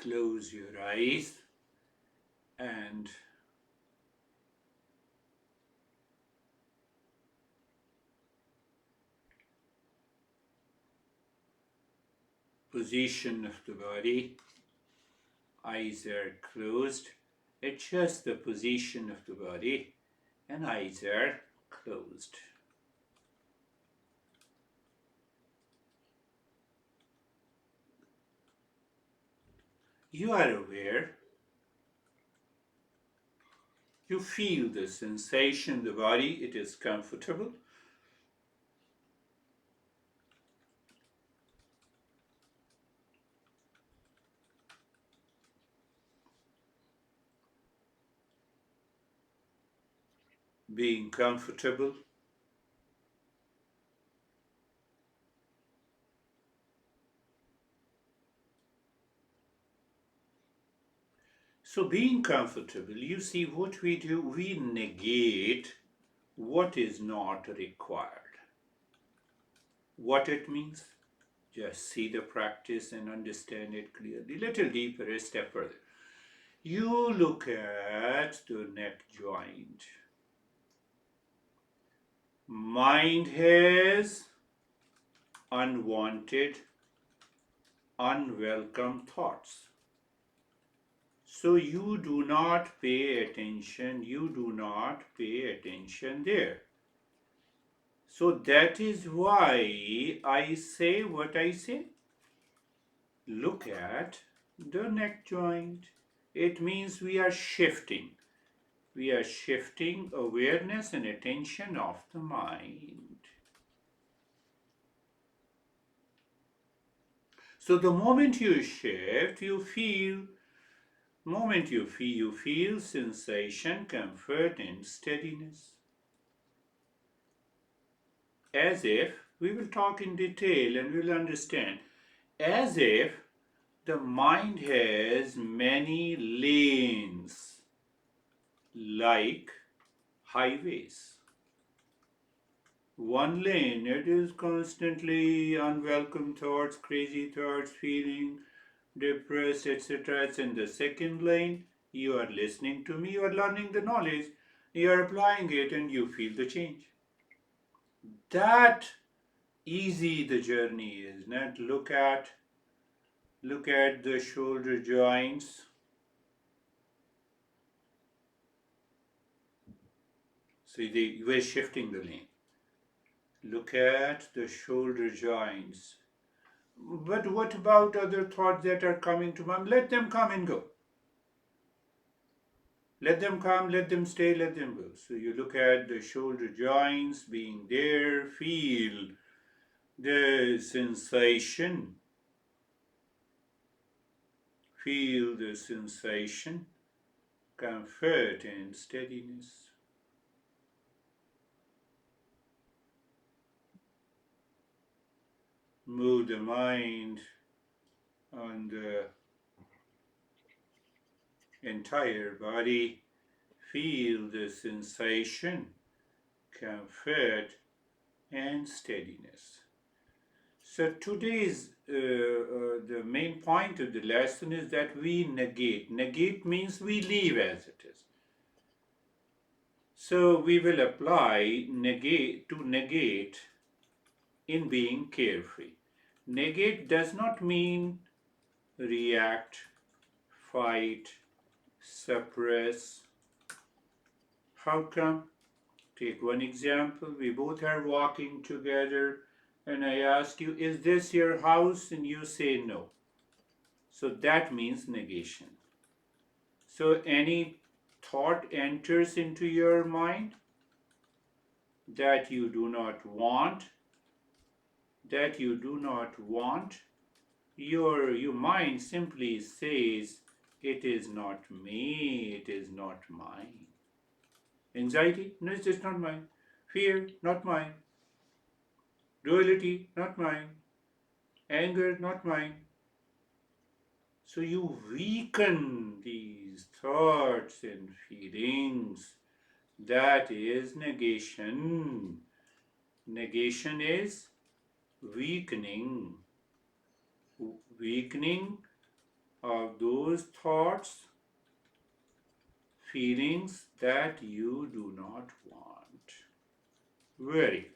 close your eyes and position of the body. Eyes are closed. Adjust the position of the body and eyes are closed. You are aware. You feel the sensation in the body. It is comfortable. Being comfortable. So being comfortable, you see what we do, we negate what is not required. What it means? Just see the practice and understand it clearly. Little deeper, a step further. You look at the neck joint. Mind has unwanted, unwelcome thoughts. So you do not pay attention, there. So that is why I say what I say. Look at the neck joint. It means we are shifting. We are shifting awareness and attention of the mind. So the moment you shift, you feel sensation, comfort, and steadiness. As if, we will talk in detail and we will understand, as if the mind has many lanes, like highways. One lane, it is constantly unwelcome thoughts, crazy thoughts, feeling depressed, etc. It's in the second lane. You are listening to me, you are learning the knowledge, you are applying it, and you feel the change. That easy the journey is. Not look at the shoulder joints. See, we're shifting the lane. Look at the shoulder joints. But what about other thoughts that are coming to mind? Let them come and go. Let them come, let them stay, let them go. So you look at the shoulder joints being there, feel the sensation. Feel the sensation, comfort and steadiness. Move the mind on the entire body. Feel the sensation, comfort and steadiness. So today's the main point of the lesson is that we negate. Negate means we leave as it is. So we will apply negate in being carefree. Negate does not mean react, fight, suppress. How come? Take one example. We both are walking together and I ask you, is this your house? And you say no. So that means negation. So any thought enters into your mind that you do not want, your mind simply says, it is not me, it is not mine. Anxiety? No, it's just not mine. Fear? Not mine. Duality? Not mine. Anger? Not mine. So you weaken these thoughts and feelings. That is negation. Negation is weakening of those thoughts, feelings that you do not want. Very good.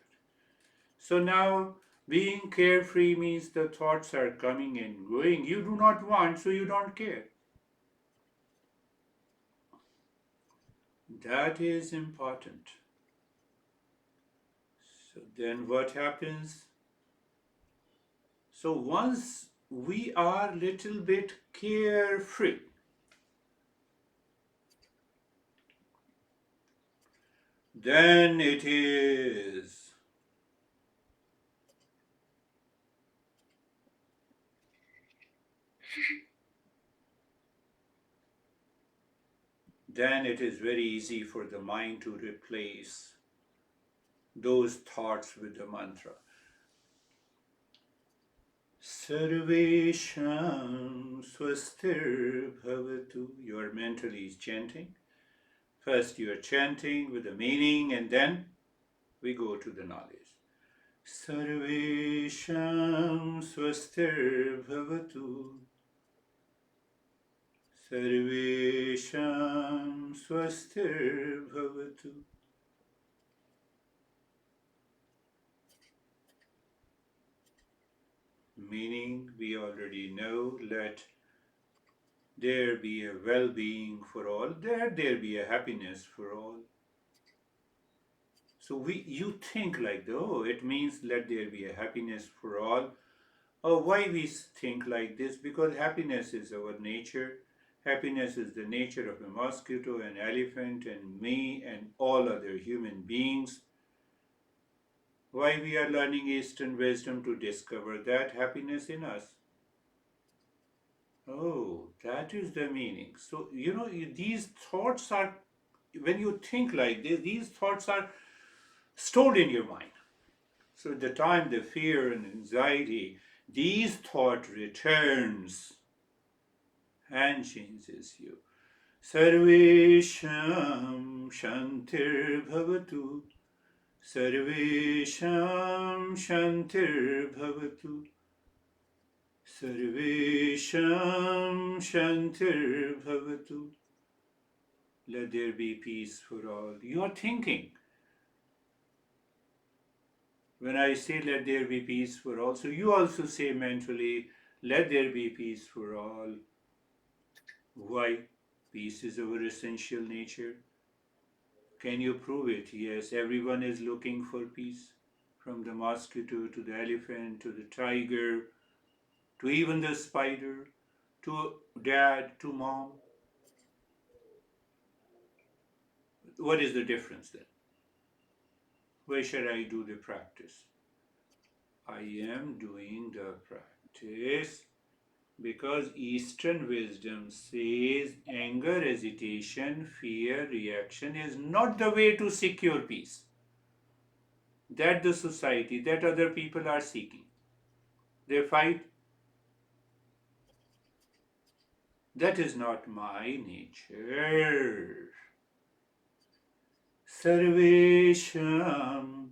So now, being carefree means the thoughts are coming and going. You do not want, so you don't care. That is important. So then what happens? So once we are little bit carefree, then it is very easy for the mind to replace those thoughts with the mantra. Sarvesham swastir bhavatu. You are mentally chanting. First you are chanting with the meaning and then we go to the knowledge. Sarvesham swastir bhavatu. Sarvesham swastir bhavatu. Meaning we already know, let there be a well-being for all, let there be a happiness for all. So you think like, oh, it means let there be a happiness for all. Oh, why we think like this? Because happiness is our nature. Happiness is the nature of a mosquito, an elephant, and me, and all other human beings. Why we are learning Eastern wisdom to discover that happiness in us. Oh, that is the meaning. So, these thoughts are, when you think like this, these thoughts are stored in your mind. So, at the time the fear and anxiety, these thought returns and changes you. Sarvesham Shantir Bhavatu. Sarvesham Shantir Bhavatu. Sarvesham Shantir Bhavatu. Let there be peace for all. You are thinking. When I say let there be peace for all, so you also say mentally, let there be peace for all. Why? Peace is our essential nature. Can you prove it? Yes, everyone is looking for peace. From the mosquito to the elephant to the tiger to even the spider to dad to mom. What is the difference then? Why should I do the practice? I am doing the practice because Eastern wisdom says anger, hesitation, fear, reaction is not the way to secure peace that the society, that other people are seeking. They fight. That is not my nature. Sarvesham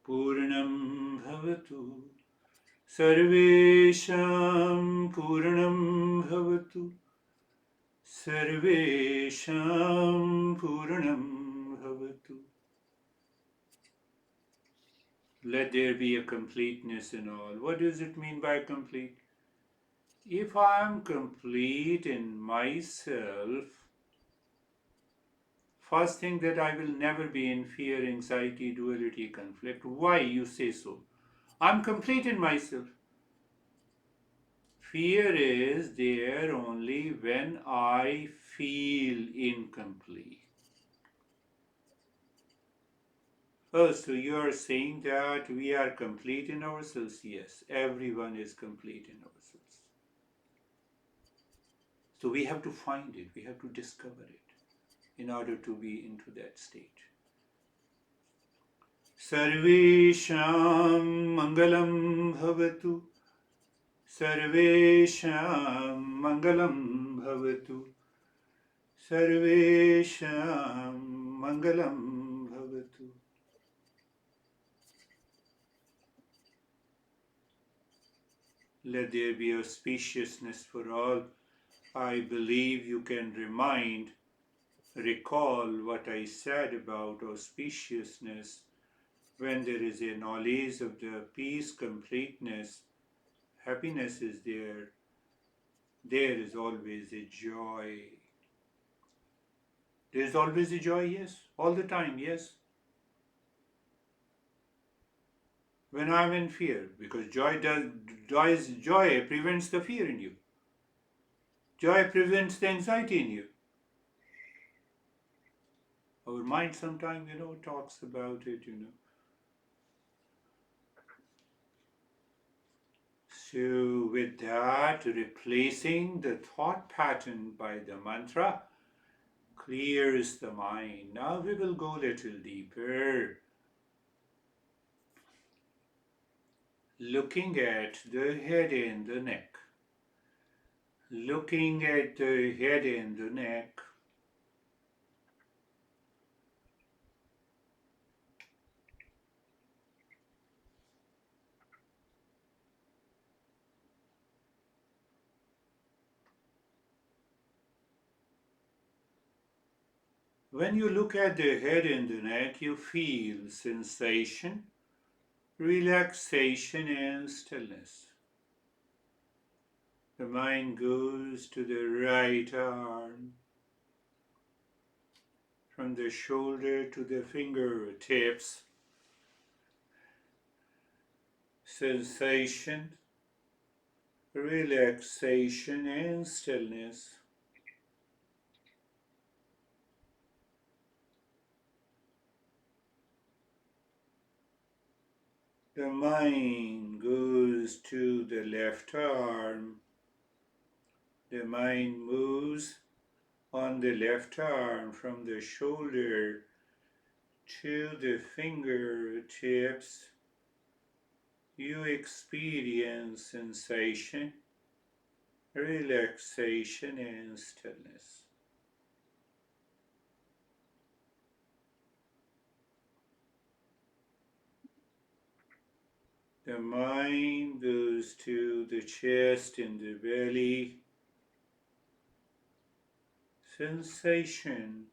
Purnam Bhavatu. Sarvesham Purnam Bhavatu. Sarvesham Purnam Bhavatu. Let there be a completeness in all. What does it mean by complete? If I am complete in myself, first thing that I will never be in fear, anxiety, duality, conflict. Why you say so? I'm complete in myself. Fear is there only when I feel incomplete. Oh, so you are saying that we are complete in ourselves? Yes, everyone is complete in ourselves. So we have to find it, we have to discover it in order to be into that state. Sarvesham Mangalam Bhavatu. Sarvesham Mangalam Bhavatu. Sarvesham Mangalam Bhavatu. Let there be auspiciousness for all. I believe you can recall what I said about auspiciousness. When there is a knowledge of the peace, completeness, happiness is there, there is always a joy. There is always a joy, yes, all the time, yes. When I'm in fear, because joy prevents the fear in you. Joy prevents the anxiety in you. Our mind sometimes, talks about it. So, with that, replacing the thought pattern by the mantra clears the mind. Now we will go a little deeper, looking at the head and the neck. Looking at the head and the neck, when you look at the head and the neck, you feel sensation, relaxation, and stillness. The mind goes to the right arm, from the shoulder to the fingertips. Sensation, relaxation, and stillness. The mind goes to the left arm. The mind moves on the left arm from the shoulder to the fingertips. You experience sensation, relaxation, and stillness. The mind goes to the chest and the belly. Sensation,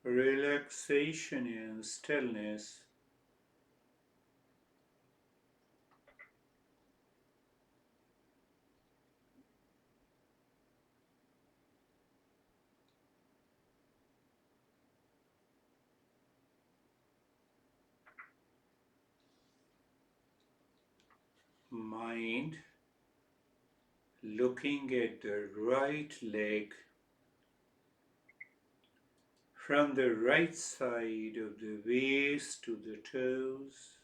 relaxation, and stillness. Mind looking at the right leg from the right side of the waist to the toes.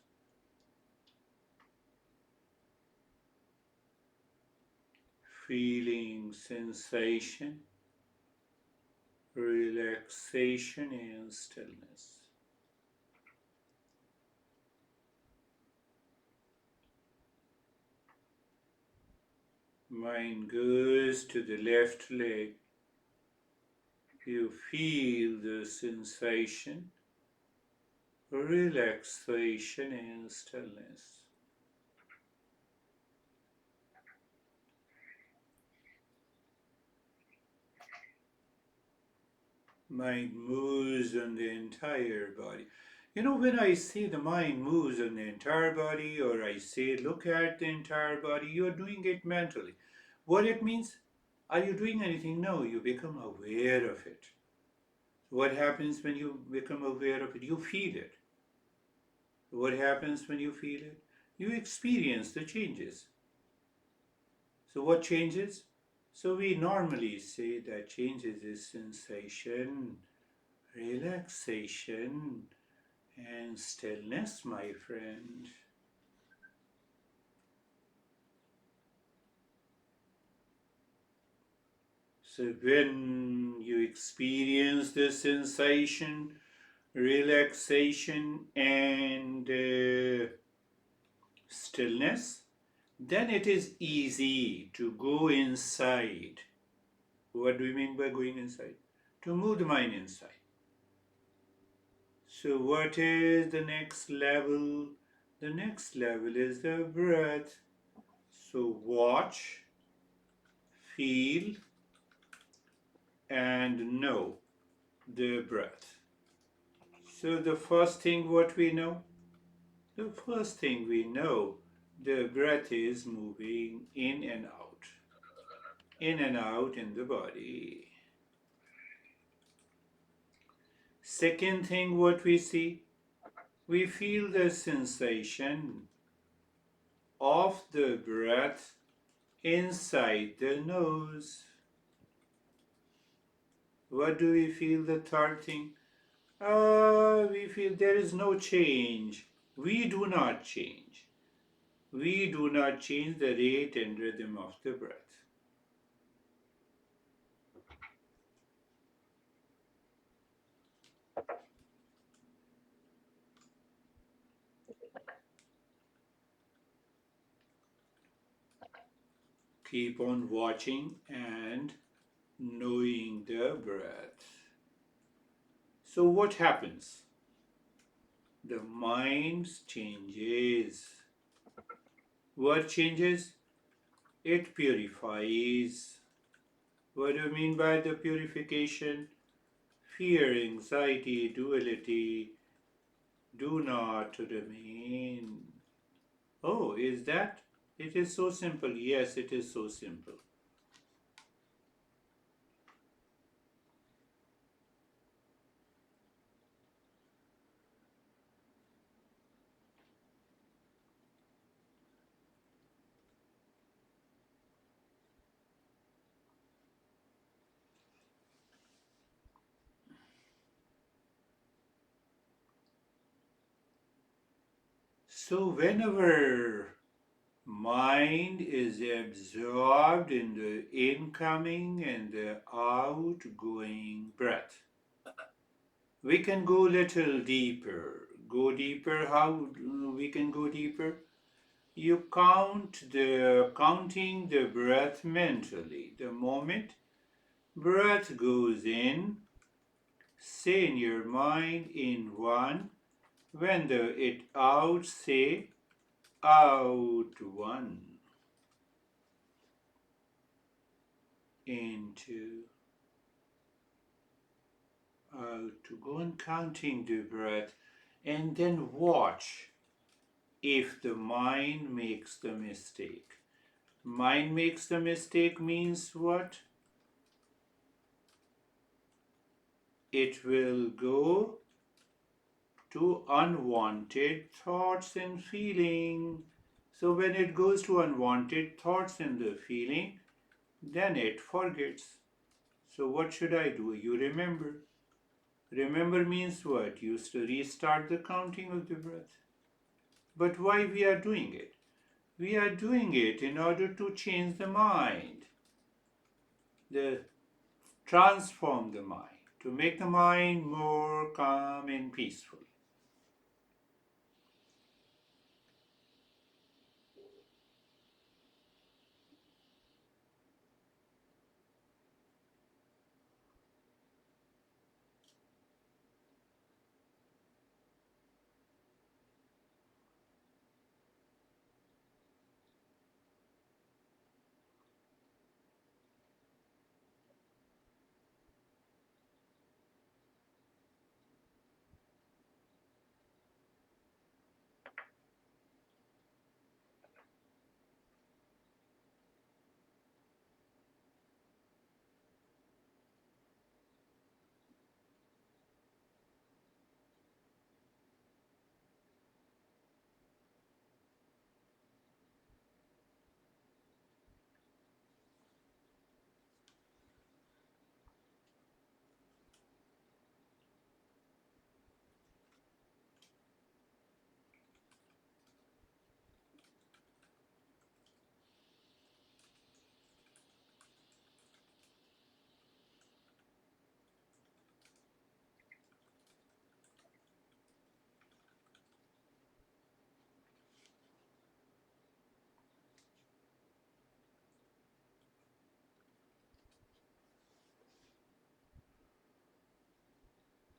Feeling sensation, relaxation, and stillness. Mind goes to the left leg. You feel the sensation, relaxation, and stillness. Mind moves on the entire body. When I say the mind moves on the entire body, or I say look at the entire body, you're doing it mentally. What it means? Are you doing anything? No, you become aware of it. What happens when you become aware of it? You feel it. What happens when you feel it? You experience the changes. So, what changes? So, we normally say that changes is sensation, relaxation, and stillness, my friend. So, when you experience the sensation, relaxation, and stillness, then it is easy to go inside. What do we mean by going inside? To move the mind inside. So, what is the next level? The next level is the breath. So watch, feel, and know the breath. So the first thing what we know? The first thing we know, the breath is moving in and out in the body. Second thing what we see, we feel the sensation of the breath inside the nose. What do we feel the third thing? We feel there is no change. We do not change. We do not change the rate and rhythm of the breath. Keep on watching and knowing the breath. So, what happens? The mind changes. What changes? It purifies. What do you mean by the purification? Fear, anxiety, duality do not remain. Oh, is that? It is so simple. Yes, it is so simple. So, whenever mind is absorbed in the incoming and the outgoing breath, we can go little deeper. Go deeper. How we can go deeper? You counting the breath mentally. The moment breath goes in, say in your mind in one. When the it out, say out one. Into out to go on counting the breath and then watch if the mind makes the mistake. Mind makes the mistake means what? It will go to unwanted thoughts and feeling. So when it goes to unwanted thoughts and the feeling, then it forgets. So what should I do? You remember. Remember means what? Used to restart the counting of the breath. But why we are doing it? We are doing it in order to change the mind, the transform the mind, to make the mind more calm and peaceful.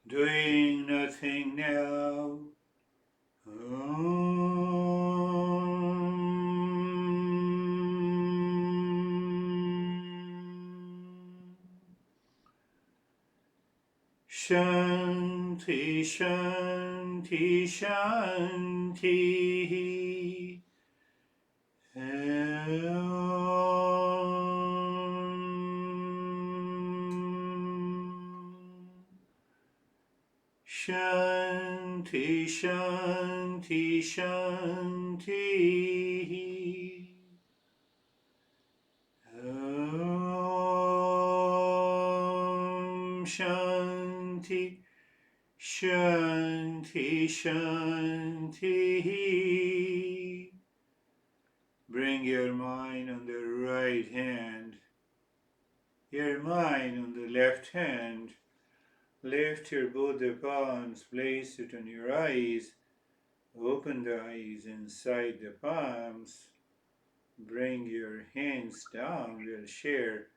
Doing nothing now. Shanti, Shanti, Shanti. Shanti, Shanti, Shanti. Shanti, Shanti, Shanti. Bring your mind on the right hand, your mind on the left hand. Lift your both the palms, place it on your eyes. Open the eyes inside the palms. Bring your hands down. We'll share